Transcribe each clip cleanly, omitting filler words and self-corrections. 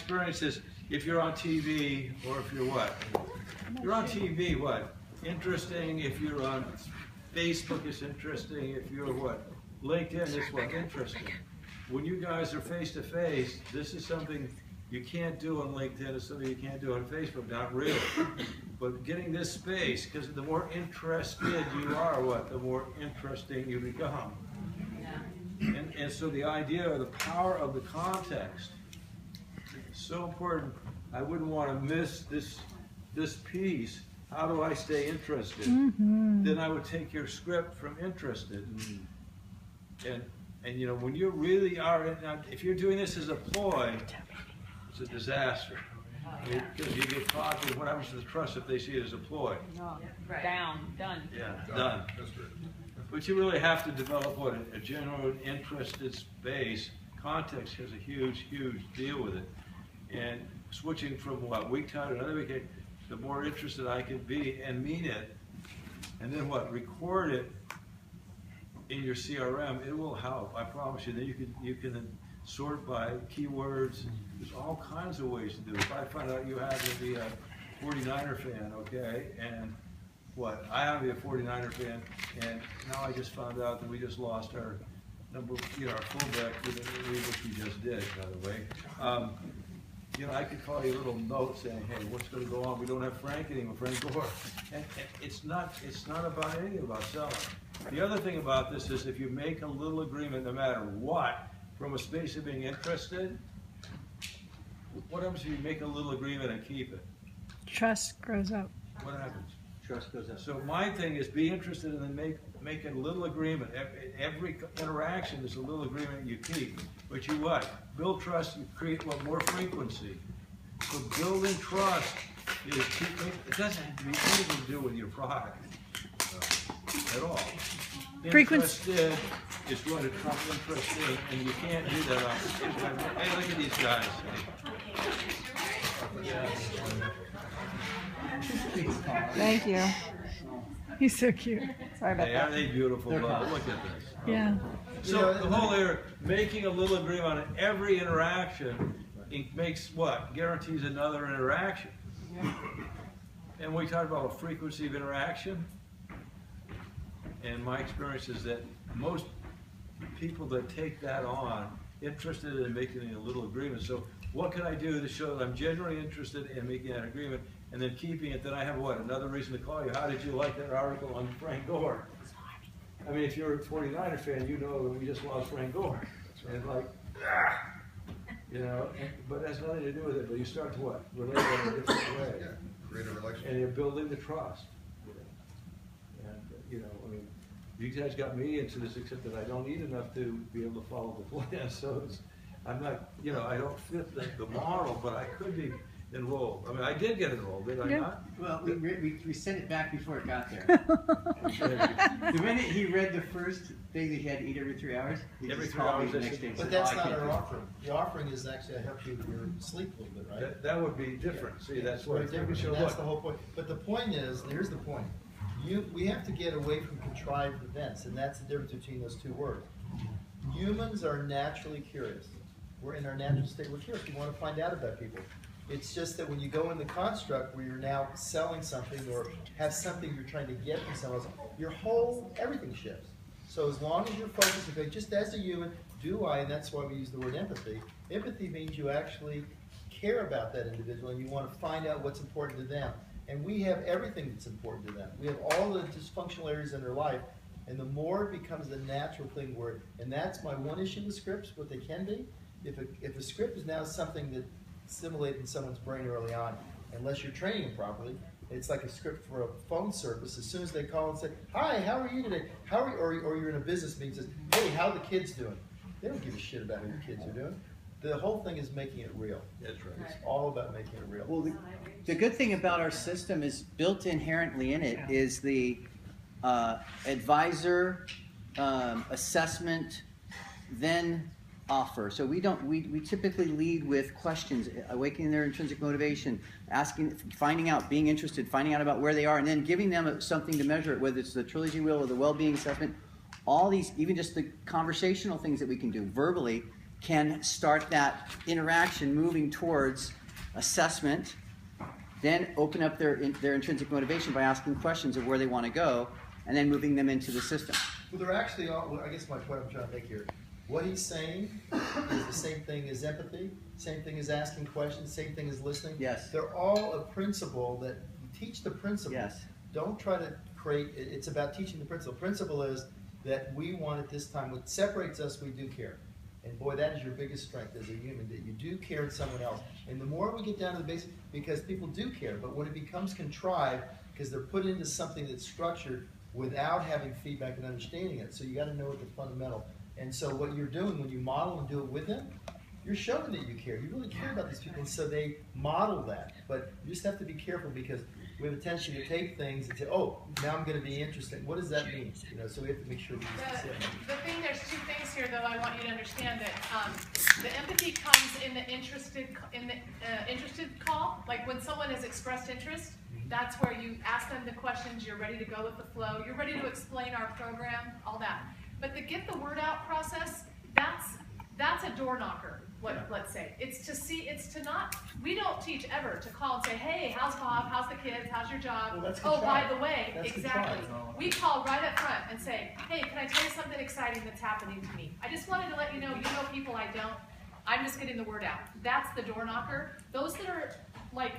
experience is, if you're on TV, or if you're what? You're on TV, what? Interesting. If you're on Facebook, it's interesting. If you're what? LinkedIn, it's what? Interesting. When you guys are face to face, this is something you can't do on LinkedIn. It's something you can't do on Facebook. Not really. But getting this space, because the more interested you are, what? The more interesting you become. And so the idea of the power of the context is so important. I wouldn't want to miss this piece. How do I stay interested? Then I would take your script from interested. And you know, when you really are, if you're doing this as a ploy, it's a disaster. Because you get caught with what happens to the trust if they see it as a ploy. No, down, done. Yeah, done. But you really have to develop what? A genuine interested space. Context has a huge, huge deal with it. And switching from what? Weak tie to another weak tie, the more interested I can be and mean it, and then what? Record it in your CRM, it will help. I promise you. Then you can sort by keywords. There's all kinds of ways to do it. If I find out you happen to be a 49er fan, okay, and what? I happen to be a 49er fan, and now I just found out that we just lost our number, you know, our fullback, which we just did, by the way. You know, I could call you a little note saying, hey, what's going to go on? We don't have Frank anymore, Frank Gore. And it's not about anything about selling. The other thing about this is if you make a little agreement, no matter what, from a space of being interested, what happens if you make a little agreement and keep it? Trust grows up. What happens? Trust goes up. So my thing is be interested and then make a little agreement. Every interaction is a little agreement you keep. But you what? Build trust and create what? More frequency. So building trust is keeping, it doesn't have to be anything to do with your product at all. Interested is going to trump interested, and you can't do that on. Hey, look at these guys. Thank you. He's so cute. Sorry about Hey, that. aren't they beautiful? Look at this. Yeah. So the whole area, making a little agreement on every interaction, it makes what? Guarantees another interaction. And we talked about a frequency of interaction. And my experience is that most people that take that on, interested in making a little agreement. So what can I do to show that I'm genuinely interested in making that agreement and then keeping it? Then I have what? Another reason to call you. How did you like that article on Frank Gore? I mean, if you're a 49er fan, you know that we just lost Frank Gore. And it's like, you know, but it has nothing to do with it. But you start to what? Relate in a different way. Yeah, create a relationship. And you're building the trust. And, you know, I mean, you guys got me into this, except that I don't eat enough to be able to follow the plan. So it's, I'm not, you know, I don't fit the model, but I could be enrolled. I mean, I did get enrolled, did I not? Well, we sent it back before it got there. The minute he read the first thing that he had to eat every 3 hours, he Every just 3 called me hours, the next day and But said, that's "Oh, I not can't our do it." offering. The offering is actually to help you with your sleep a little bit, right? That would be different. See, that's It's what very different, show and that's what. the whole point. But the point is, here's the point. We have to get away from contrived events, and that's the difference between those two words. Humans are naturally curious. We're in our natural state, we're curious. We want to find out about people. It's just that when you go in the construct where you're now selling something or have something you're trying to get from someone else, your whole, everything shifts. So as long as you're focused, okay, just as a human, do I, and that's why we use the word empathy. Empathy means you actually care about that individual and you want to find out what's important to them. And we have everything that's important to them. We have all the dysfunctional areas in their life, and the more it becomes the natural thing where, and that's my one issue with scripts, what they can be. If a script is now something that assimilated in someone's brain early on, unless you're training them properly, it's like a script for a phone service. As soon as they call and say, hi, how are you today? How are you? Or you're in a business meeting and says, hey, how are the kids doing? They don't give a shit about how your kids are doing. The whole thing is making it real. That's right. It's all about making it real. Well, the good thing about our system is built inherently in it is the advisor, assessment, then offer. So we typically lead with questions, awakening their intrinsic motivation, finding out, being interested, finding out about where they are, and then giving them something to measure it, whether it's the trilogy wheel or the well-being assessment. All these, even just the conversational things that we can do verbally, can start that interaction moving towards assessment, then open up their intrinsic motivation by asking questions of where they want to go, and then moving them into the system. Well, they're actually all, well, I guess my point I'm trying to make here, what he's saying is the same thing as empathy, same thing as asking questions, same thing as listening. Yes. They're all a principle that you teach the principle. Yes. Don't try to create, it's about teaching the principle. Principle is that we want at this time, what separates us, we do care. And boy, that is your biggest strength as a human, that you do care in someone else. And the more we get down to the basics, because people do care, but when it becomes contrived, because they're put into something that's structured without having feedback and understanding it. So you got to know what the fundamental. And so what you're doing when you model and do it with them, you're showing that you care. You really care about these people, and so they model that. But you just have to be careful because we have a tendency to take things and say, "Oh, now I'm going to be interested." What does that mean? You know, so we have to make sure we The thing, there's two things here though I want you to understand that the empathy comes in the interested call. Like when someone has expressed interest, that's where you ask them the questions. You're ready to go with the flow. You're ready to explain our program, all that. But the get the word out process, that's a door knocker. Let's say it's to not. We don't teach ever to call and say, "Hey, how's Bob? How's the kids? How's your job?" Well, that's oh, by contrived. the way, That's exactly. contrived. We call right up front and say, "Hey, can I tell you something exciting that's happening to me? I just wanted to let you know people I don't. I'm just getting the word out." That's the door knocker. Those that are like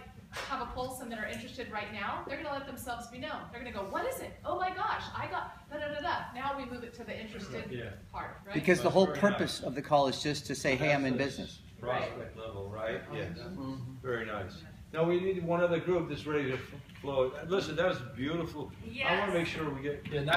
have a pulse and that are interested right now, they're going to let themselves be known. They're going to go, "What is it? Oh my gosh, I got da da da da." Now we move it to the interested part, right? Because the whole purpose of the call is just to say, "Hey, I'm in business." Prospect level, right? Yes. Very nice. Now we need one other group that's ready to flow. Listen, that was beautiful. I want to make sure we get. Yeah, nice.